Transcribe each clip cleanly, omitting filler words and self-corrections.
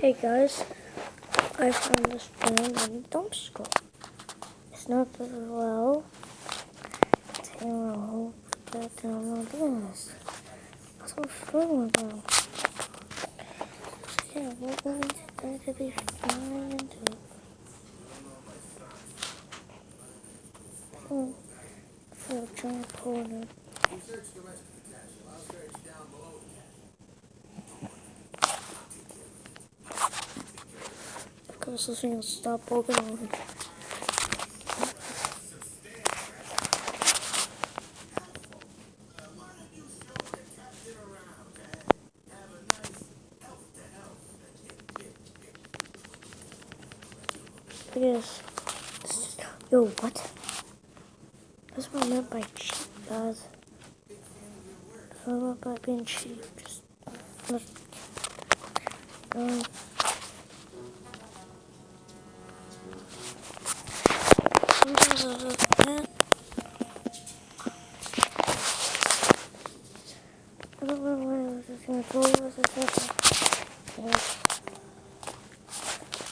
Hey guys, I found this room in the dumpster. It's not very well. I hope that I'm not doing this. That's what I'm about. So yeah, we're going to be flying into it. For a giant corner. Of course, this thing will stop walking on. Yes. Yo, what? That's what I meant by cheap, guys. That's what I meant by being cheap. Just um, I don't know why I was just gonna go with this.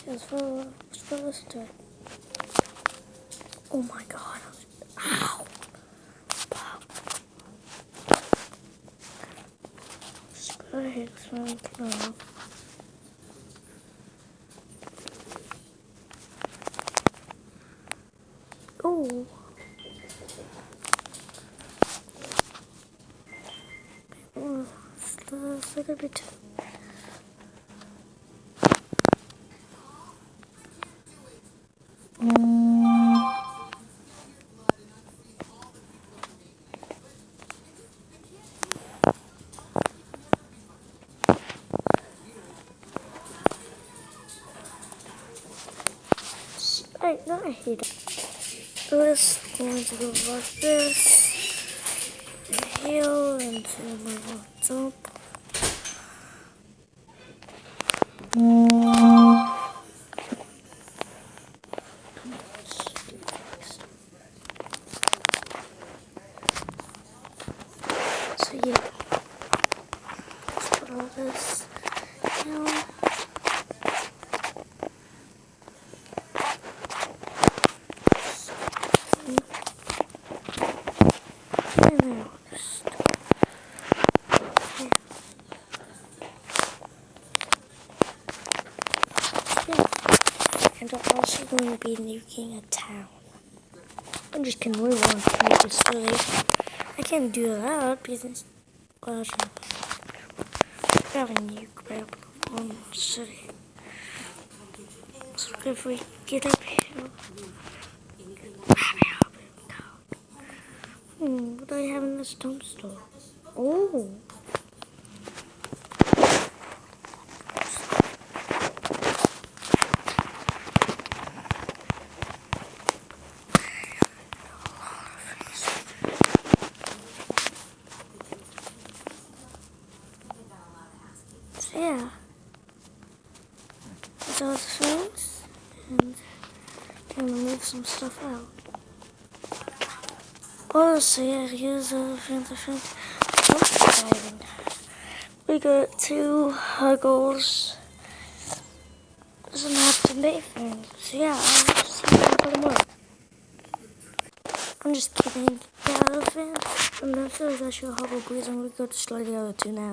It's for this day. Oh my god. Ow. Spray something up. Oh. Oh, it's like a bit. I hate it. This going to go like this. Heal into my little dump. So yeah, let's put all this down. And I'm also going to be nuking a town. I'm just going to move on to nuke a city. I can't do that because well, I have a nuke map on the city. So if we get up here, what do I have in this dumpster? Oh. So yeah, these are the things, and I'm gonna move some stuff out. Oh, so yeah, here's the things. We got 2 Huggles. Doesn't have to be things. So yeah, I'll see you for tomorrow. I'm just kidding. Yeah, elephant. I'm not sure if that's your Huggle, please. I'm gonna go destroy the other 2 now.